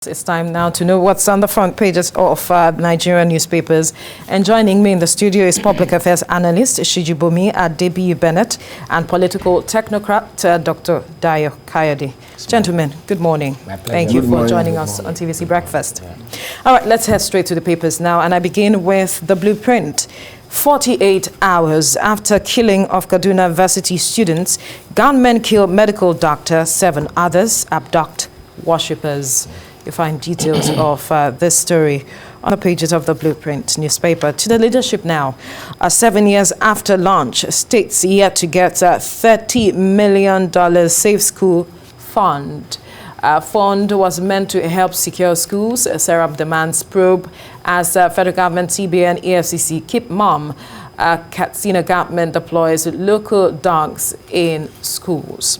It's time now to know what's on the front pages of Nigerian newspapers. And joining me in the studio is public affairs analyst Shijibomi Adebiyi Bennett and political technocrat Dr. Dayo Kayode. Gentlemen, good morning. Thank you for joining us on TVC Breakfast. Yeah. All right, let's head straight to the papers now. And I begin with the blueprint. 48 hours after killing of Kaduna University students, gunmen kill medical doctor, 7 others abduct worshippers. You find details of this story on the pages of the Blueprint newspaper. To the leadership now. 7 years after launch, states yet to get $30 million Safe School Fund. Fund was meant to help secure schools. Serap demands probe as federal government, TBN, EFCC keep mum. Katsina government deploys local dogs in schools.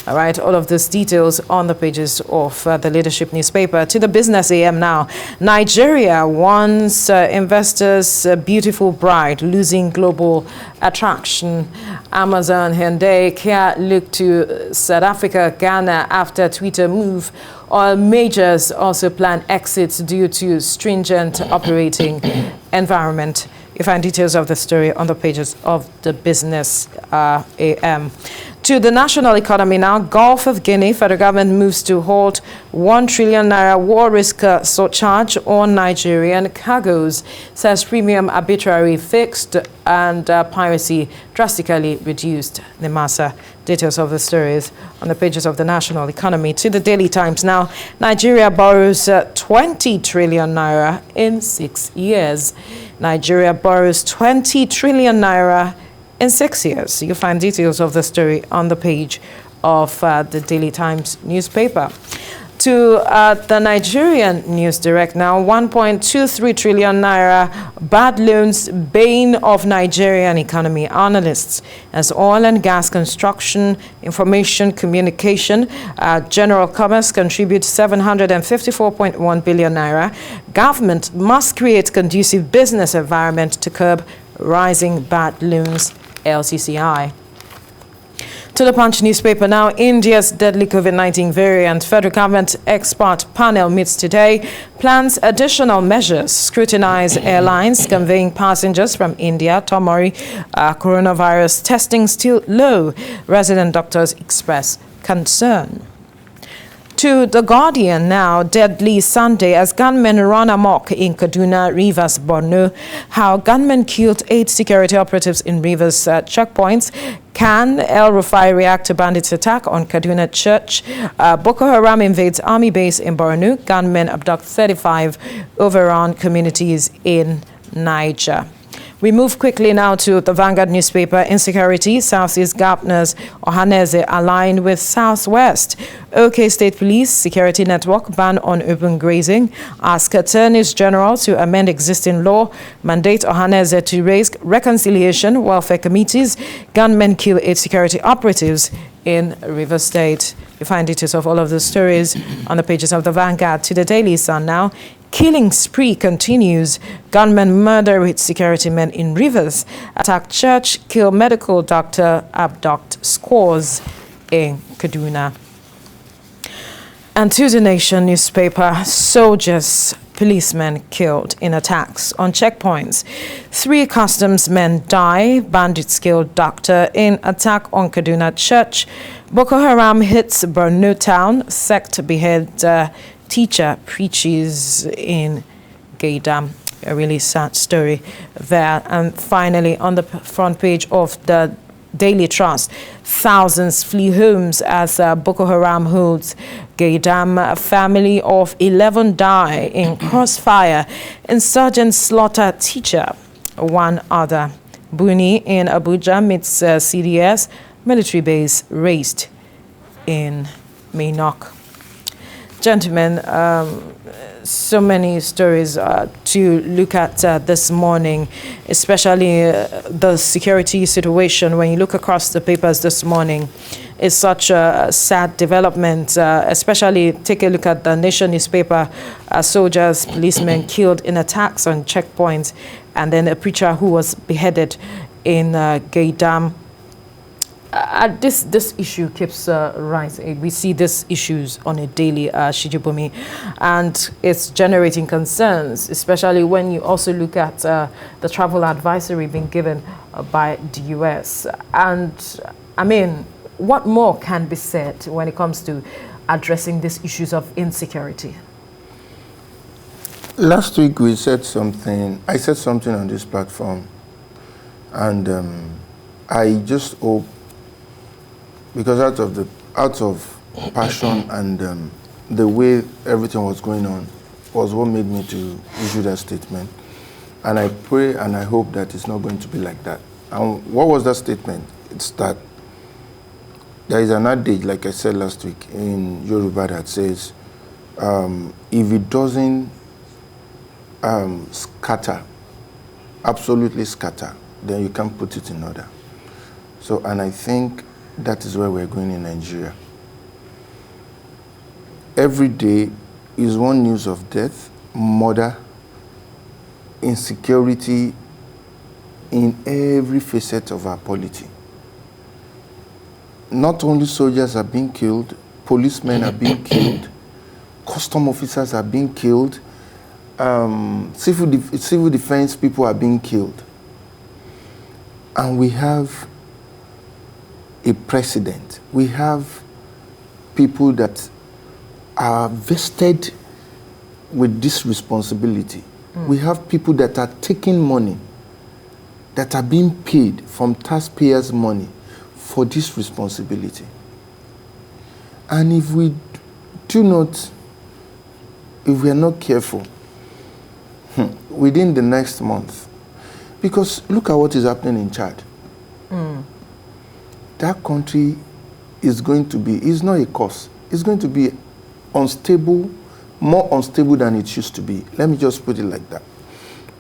All right, all of these details on the pages of the leadership newspaper. To the Business AM now. Nigeria wants investors' beautiful bride, losing global attraction. Amazon, Hyundai, Kia look to South Africa, Ghana after Twitter move. Oil majors also plan exits due to stringent operating environment. You find details of the story on the pages of the Business AM. To the national economy now, Gulf of Guinea, federal government moves to halt 1 trillion naira war risk surcharge on Nigerian cargoes, says premium arbitrary fixed and piracy drastically reduced. Nemasa. Details of the stories on the pages of the national economy. To the Daily Times now, Nigeria borrows 20 trillion naira in 6 years. Nigeria borrows 20 trillion naira in 6 years. You find details of the story on the page of the Daily Times newspaper. To the Nigerian News Direct now, 1.23 trillion naira bad loans, bane of Nigerian economy. Analysts as oil and gas, construction, information, communication, general commerce contribute 754.1 billion naira. Government must create conducive business environment to curb rising bad loans, LCCI. To the Punch newspaper now, India's deadly COVID-19 variant. Federal government expert panel meets today, plans additional measures, scrutinize airlines conveying passengers from India. Tomori, coronavirus testing still low. Resident doctors express concern. To The Guardian now, deadly Sunday as gunmen run amok in Kaduna, Rivers, Borno. How gunmen killed 8 security operatives in Rivers checkpoints. Can El Rufai react to bandits' attack on Kaduna Church? Boko Haram invades army base in Borno. Gunmen abduct 35 overrun communities in Niger. We move quickly now to the Vanguard newspaper. Insecurity, Southeast governors Ohaneze align with Southwest. OK State Police Security Network ban on open grazing. Ask attorneys general to amend existing law. Mandate Ohaneze to raise reconciliation welfare committees. Gunmen kill 8 security operatives in River State. You find details of all of the stories on the pages of the Vanguard. To the Daily Sun now. Killing spree continues. Gunmen murder with security men in Rivers. Attack church, kill medical doctor, abduct scores in Kaduna. And to the Nation newspaper, soldiers, policemen killed in attacks on checkpoints. 3 customs men die. Bandits killed doctor in attack on Kaduna Church. Boko Haram hits Borno town. Sect behead teacher preaches in Gaydam. A really sad story there. And finally, on the front page of the Daily Trust, thousands flee homes as Boko Haram holds Gaydam. A family of 11 die in crossfire. Insurgents slaughter teacher. 1 other. Buni in Abuja meets CDS. Military base raised in Minok. Gentlemen, so many stories to look at this morning, especially the security situation. When you look across the papers this morning, it's such a sad development, especially take a look at the Nation newspaper. Soldiers, policemen killed in attacks on checkpoints, and then a preacher who was beheaded in Gaydam. this issue keeps rising. We see these issues on a daily, Shijibumi, and it's generating concerns, especially when you also look at the travel advisory being given by the US. And I mean, what more can be said when it comes to addressing these issues of insecurity? Last week we said something, I said something on this platform, and I just hope, because out of passion and the way everything was going on was what made me to issue that statement. And I pray and I hope that it's not going to be like that. And what was that statement? It's that there is an adage, like I said last week, in Yoruba that says, if it doesn't scatter, absolutely scatter, then you can't put it in order. So, and I think that is where we're going in Nigeria. Every day is one news of death, murder, insecurity in every facet of our polity. Not only soldiers are being killed, policemen are being killed, custom officers are being killed, civil defense people are being killed. And we have a precedent. We have people that are vested with this responsibility. We have people that are taking money, that are being paid from taxpayers' money for this responsibility. And if we are not careful, within the next month, because look at what is happening in Chad. That country is going to be, it's not a cause, it's going to be unstable, more unstable than it used to be. Let me just put it like that.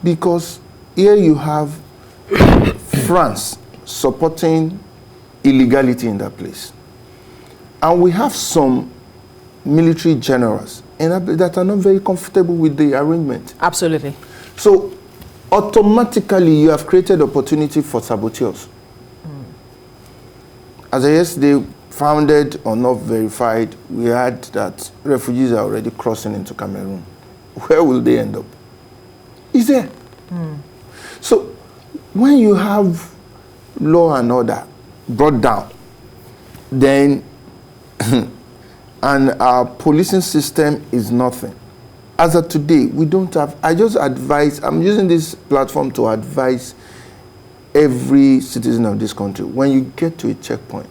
Because here you have France supporting illegality in that place. And we have some military generals that are not very comfortable with the arrangement. Absolutely. So automatically you have created opportunity for saboteurs. As of yesterday, founded or not verified, we had that refugees are already crossing into Cameroon. Where will they end up? Is there. So when you have law and order brought down, then and our policing system is nothing. As of today, we don't have, I just advise, I'm using this platform to advise every citizen of this country, when you get to a checkpoint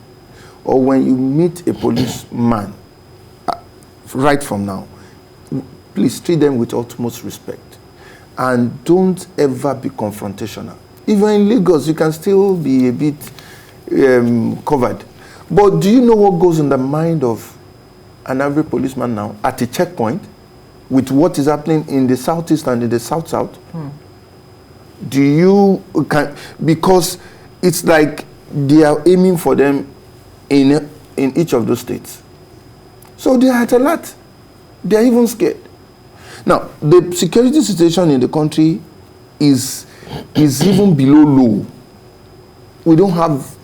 or when you meet a policeman, right from now, please treat them with utmost respect and don't ever be confrontational. Even in Lagos, you can still be a bit covered. But do you know what goes in the mind of an average policeman now at a checkpoint with what is happening in the southeast and in the south-south? Do you, because it's like they are aiming for them in each of those states. So they are at alert. They are even scared. Now, the security situation in the country is even below low. We don't have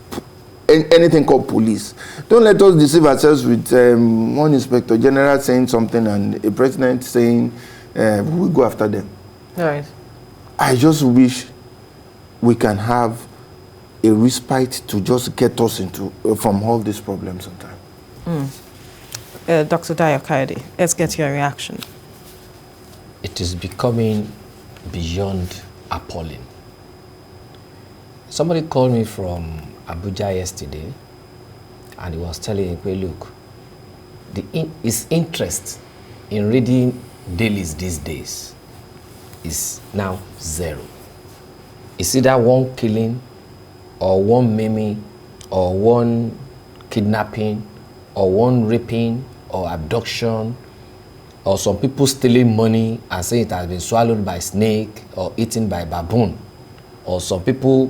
anything called police. Don't let us deceive ourselves with one inspector general saying something and a president saying we go after them. All right. I just wish we can have a respite to just get us into from all these problems on time. Dr. Dayo Kayode, let's get your reaction. It is becoming beyond appalling. Somebody called me from Abuja yesterday, and he was telling me, look, his interest in reading dailies these days is now zero. It's either one killing, or one maiming, or one kidnapping, or one raping, or abduction, or some people stealing money and saying it has been swallowed by snake or eaten by baboon, or some people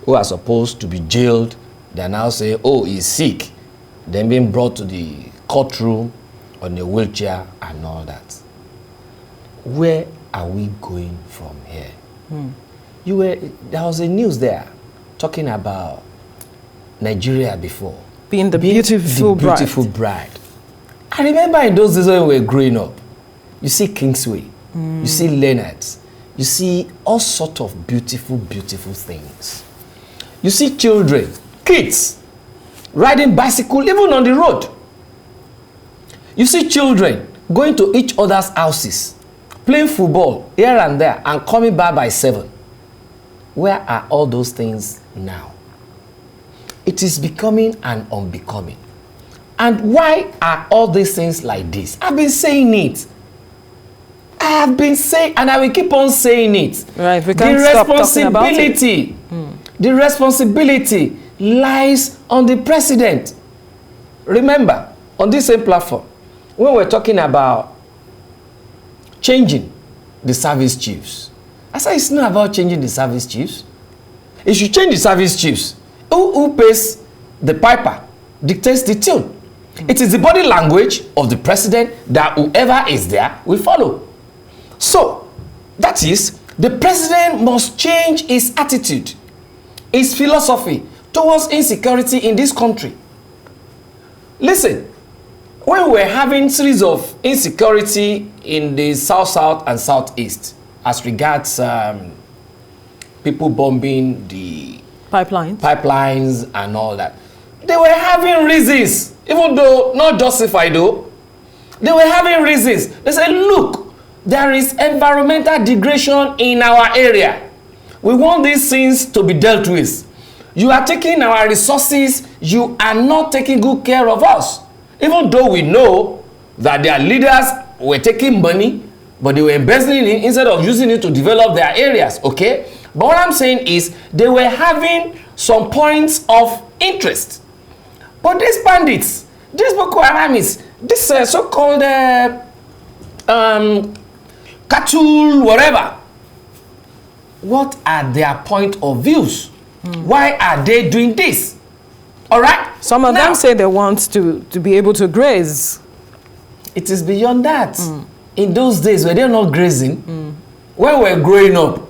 who are supposed to be jailed, they now say, oh, he's sick, then being brought to the courtroom on a wheelchair and all that. Where are we going from here? There was a news there talking about Nigeria before. Being the beautiful bride. I remember in those days when we were growing up, you see Kingsway, you see Leonard's, you see all sorts of beautiful, beautiful things. You see children, kids, riding bicycle even on the road. You see children going to each other's houses, playing football here and there, and coming back by 7. Where are all those things now? It is becoming an unbecoming. And why are all these things like this? I've been saying it. I have been saying, and I will keep on saying it. Right, we can't stop talking about it. The responsibility lies on the president. Remember, on this same platform, when we're talking about changing the service chiefs, I said it's not about changing the service chiefs. It should change the service chiefs. Who pays the piper dictates the tune. It is the body language of the president that whoever is there will follow. So, that is, the president must change his attitude, his philosophy towards insecurity in this country. Listen, when we're having series of insecurity in the south and southeast, as regards people bombing the pipelines and all that, they were having reasons, even though not justified though. They were having reasons. They said, look, there is environmental degradation in our area. We want these things to be dealt with. You are taking our resources. You are not taking good care of us. Even though we know that their leaders were taking money, but they were embezzling it instead of using it to develop their areas, okay? But what I'm saying is they were having some points of interest. But these bandits, these Boko Haramis, this so-called cattle, whatever, what are their point of views? Why are they doing this? All right? Some of them say they want to be able to graze. It is beyond that. In those days, were they not grazing? When we were growing up,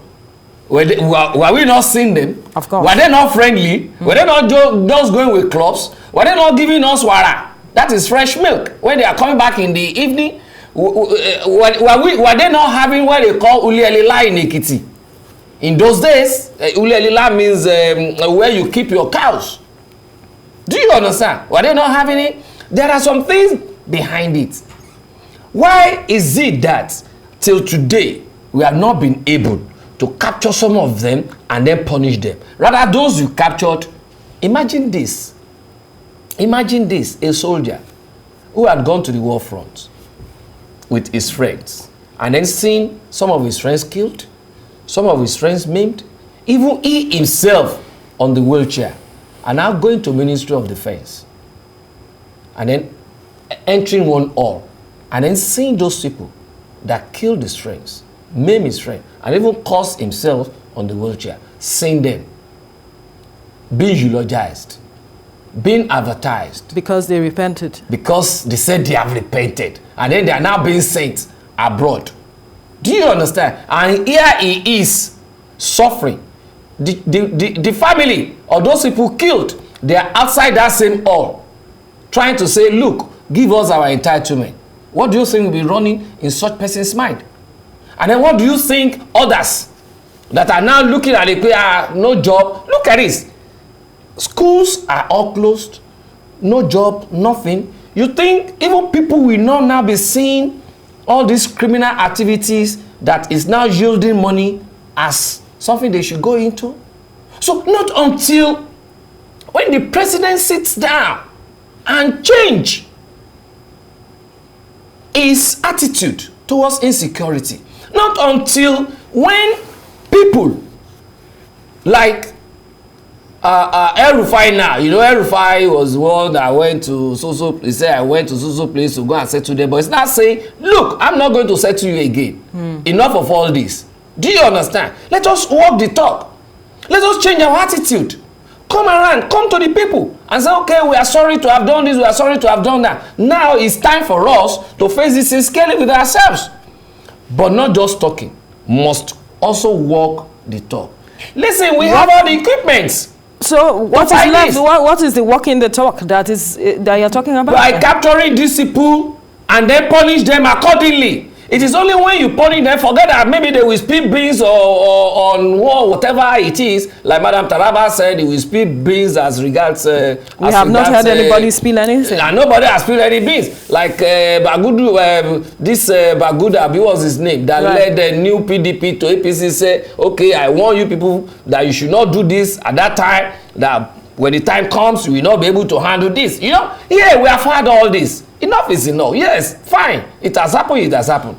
were we not seeing them? Of course. Were they not friendly? Were they not just going with clubs? Were they not giving us wara? That is fresh milk. When they are coming back in the evening, were they not having what they call ulielila in Ekiti? In those days, ulielila means where you keep your cows. Do you understand? Were they not having it? There are some things behind it. Why is it that till today we have not been able to capture some of them and then punish them? Rather, those you captured, imagine this. Imagine this, a soldier who had gone to the war front with his friends and then seen some of his friends killed, some of his friends maimed, even he himself on the wheelchair, and now going to Ministry of Defense and then entering one hall and then seeing those people that killed his friends, maimed his friend, and even caused himself on the wheelchair, seeing them being eulogized, being advertised. Because they repented. Because they said they have repented. And then they are now being sent abroad. Do you understand? And here he is suffering. The family of those people killed, they are outside that same hall, trying to say, look, give us our entitlement. What do you think will be running in such person's mind? And then what do you think others that are now looking at it, no job? Look at this. Schools are all closed, no job, nothing. You think even people will not now be seeing all these criminal activities that is now yielding money as something they should go into? So not until when the president sits down and change his attitude towards insecurity, not until when people like El-Rufai now, you know, El-Rufai was one that went to so-so, he said I went to so-so place to go and settle them, but it's not saying, look, I'm not going to settle you again. Enough of all this. Do you understand? Let us walk the talk. Let us change our attitude. Come around, come to the people and say, okay, we are sorry to have done this, we are sorry to have done that. Now it's time for us to face this in scaling with ourselves. But not just talking, must also walk the talk. Listen, we have all the equipments So what is left? What is the walking the talk that you're talking about? By capturing these people and then punish them accordingly. It is only when you punish them, forget that maybe they will spill beans or on whatever it is. Like Madam Taraba said, they will spill beans as regards. We have not heard anybody spill anything. And nobody has spilled any beans. Like Bagudu, this Baguda, what was his name? That led the new PDP to APC say, okay, I warn you people that you should not do this at that time. That when the time comes, you will not be able to handle this. You know, yeah, we have had all this. Enough is enough. Yes, fine. It has happened, it has happened.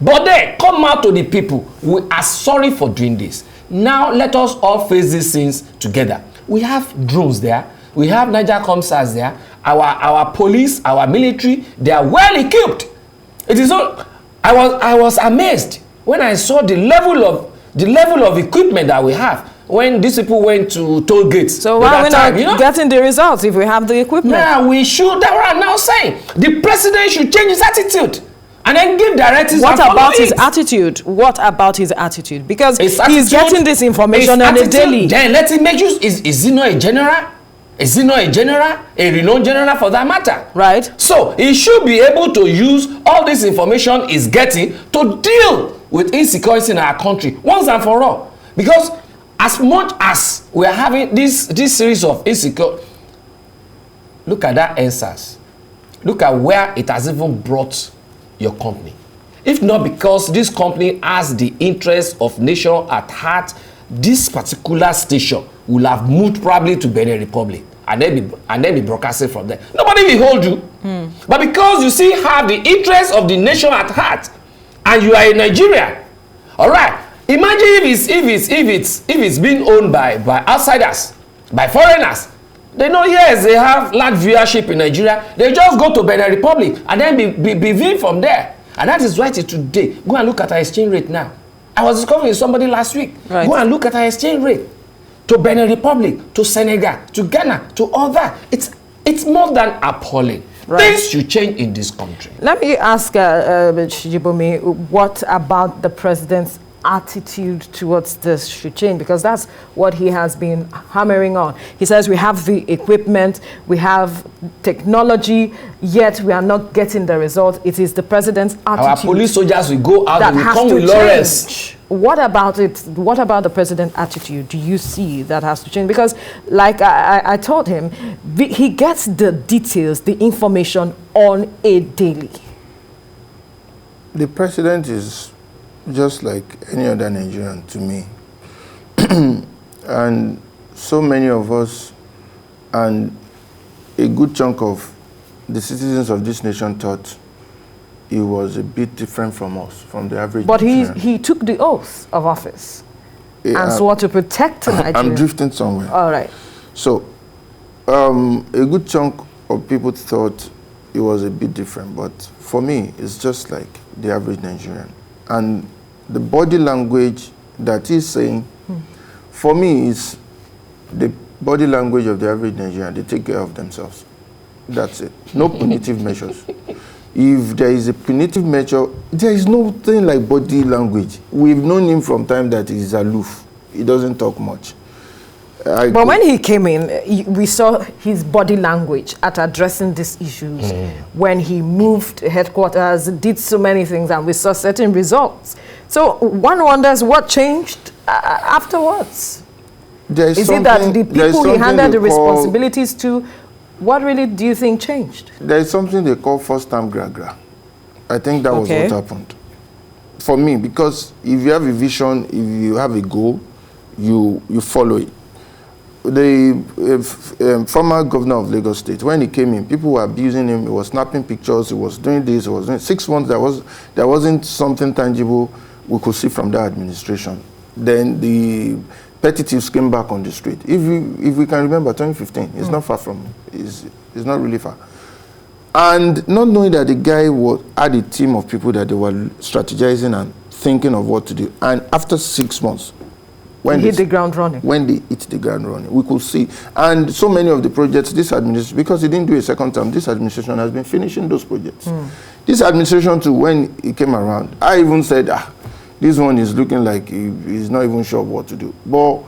But then, come out to the people. We are sorry for doing this. Now, let us all face these things together. We have drones there. We have Niger Comsars there. Our police, our military, they are well equipped. It is all. I was amazed when I saw the level of equipment that we have. When these people went to toll gates. So why are we not getting the results if we have the equipment? Yeah, we should. That's what I'm now saying. The president should change his attitude and then give directives. What about his attitude? What about his attitude? Because he's getting this information on a daily. Then let him make use. Is he not a general? Is he not a general? A renowned general for that matter? Right. So he should be able to use all this information he's getting to deal with insecurity in our country once and for all. Because as much as we are having this series of insecurity, look at that answers. Look at where it has even brought your company. If not because this company has the interest of nation at heart, this particular station will have moved probably to Benin Republic and then be broadcasted from there. Nobody will hold you. But because you see have the interest of the nation at heart and you are in Nigeria, all right. Imagine if it's being owned by outsiders, by foreigners. They know, yes, they have large viewership in Nigeria. They just go to Benin Republic and then be viewed from there. And that is why today, go and look at our exchange rate now. I was discussing with somebody last week. Right. Go and look at our exchange rate. To Benin Republic, to Senegal, to Ghana, to all that. It's more than appalling. Right. Things should change in this country. Let me ask Shijibomi, what about the president's attitude towards this should change, because that's what he has been hammering on. He says we have the equipment, we have technology, yet we are not getting the result. It is the president's attitude. Our police soldiers will go out and will come with Lawrence. What about it? What about the president's attitude do you see that has to change? Because like I told him, he gets the details, the information on a daily. The president is just like any other Nigerian to me. And so many of us and a good chunk of the citizens of this nation thought he was a bit different from us, from the average Nigerian. But he took the oath of office and swore to protect Nigeria. I'm drifting somewhere. All right. So a good chunk of people thought it was a bit different, but for me, it's just like the average Nigerian. And the body language that he's saying, for me, is the body language of the average Nigerian. They take care of themselves. That's it. No punitive measures. If there is a punitive measure, there is nothing like body language. We've known him from time that he's aloof. He doesn't talk much. But when he came in, we saw his body language at addressing these issues. When he moved headquarters, did so many things, and we saw certain results. So one wonders what changed afterwards. Is it that the people he handed the responsibilities to, what really do you think changed? There is something they call first-time gra-gra. I think that was what happened. For me, because if you have a vision, if you have a goal, you follow it. The former governor of Lagos State, when he came in, people were abusing him. He was snapping pictures. He was doing this. He was doing 6 months. There wasn't something tangible we could see from that administration. Then the petty thieves came back on the street. If we can remember, 2015, it's not far from. It's not really far. And not knowing that the guy had a team of people that they were strategizing and thinking of what to do. And after 6 months, when they hit the ground running. When they hit the ground running, we could see. And so many of the projects, this administration, because he didn't do a second term, this administration has been finishing those projects. This administration too, when he came around, I even said, this one is looking like he's not even sure what to do. But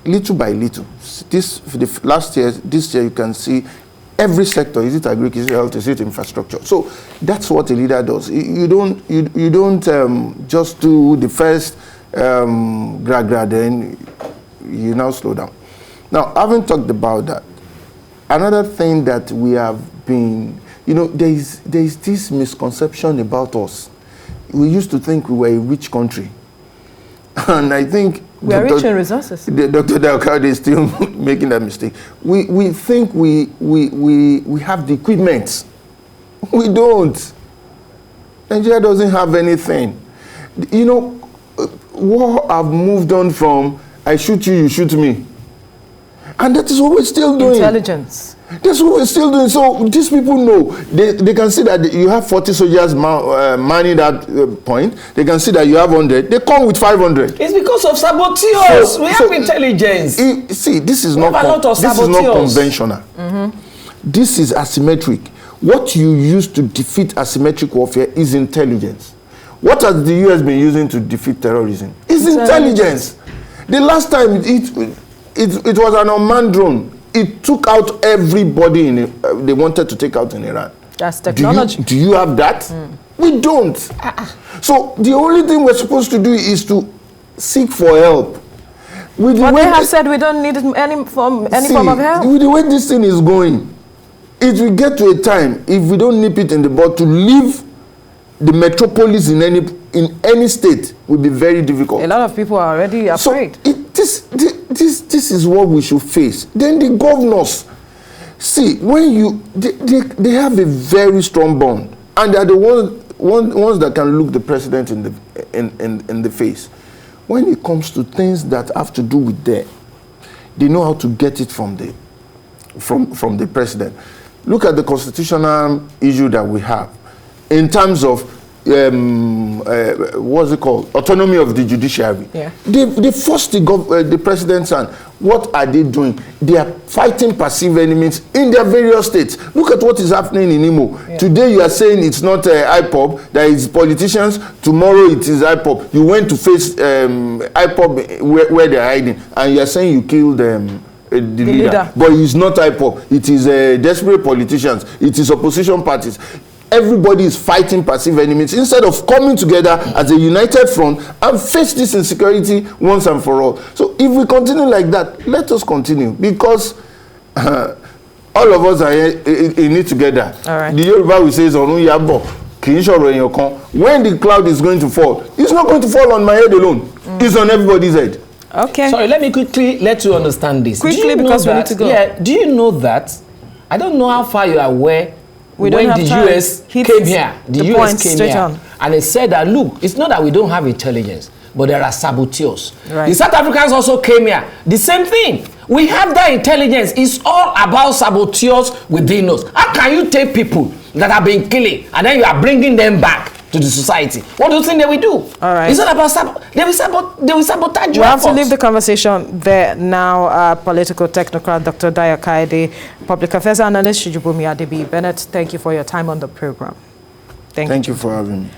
little by little. This for the last year, this year you can see every sector. Is it agri? Is it health? Is it infrastructure? So that's what a leader does. You don't just do the first then you now slow down. Now, having talked about that, another thing that we have been, there is this misconception about us. We used to think we were a rich country, and I think we are rich in resources. Dr. Daokade is still making that mistake. We think we have the equipment. We don't. Nigeria doesn't have anything. War have moved on from I shoot you, you shoot me. And that is what we're still doing. Intelligence. That's what we're still doing. So these people know. They can see that you have 40 soldiers manning that point. They can see that you have 100. They come with 500. It's because of saboteurs. We have intelligence. This is not conventional. Mm-hmm. This is asymmetric. What you use to defeat asymmetric warfare is intelligence. What has the US been using to defeat terrorism? It's intelligence. The last time it was an unmanned drone. It took out everybody they wanted to take out in Iran. That's technology. Do you have that? We don't. So the only thing we're supposed to do is to seek for help. But they have said we don't need any form of help. With the way this thing is going, it will get to a time, if we don't nip it in the bud, to leave the metropolis in any state will be very difficult. A lot of people are already afraid. So this is what we should face. Then the governors, see, when they have a very strong bond, and they're the ones that can look the president in the face. When it comes to things that have to do with them, they know how to get it from the president. Look at the constitutional issue that we have in terms of what's it called? Autonomy of the judiciary. Yeah. They forced the president's hand. What are they doing? They are fighting perceived enemies in their various states. Look at what is happening in Imo. Yeah. Today you are saying it's not IPOB, that it's politicians. Tomorrow it is IPOB. You went to face IPOB where they are hiding, and you are saying you killed the leader. But it's not IPOB. It is desperate politicians. It is opposition parties. Everybody is fighting perceived enemies instead of coming together as a united front and face this insecurity once and for all. So if we continue like that, let us continue, because all of us are in it together. All right. The Yoruba will say, when the cloud is going to fall, it's not going to fall on my head alone. It's on everybody's head. Okay. Sorry, let me quickly let you understand this. Quickly, because we need to go. Yeah, do you know that? I don't know how far you are aware. When the US came here, the US came here, and they said that, look, it's not that we don't have intelligence, but there are saboteurs. Right. The South Africans also came here. The same thing. We have that intelligence. It's all about saboteurs within us. How can you take people that have been killing and then you are bringing them back to the society? What do you think they will do? All right. It's not about they will sabotage. We have to leave the conversation there now. Political technocrat Dr. Daokade, public affairs analyst Shijibumi Adebi Bennett. Thank you for your time on the program. Thank you for having me.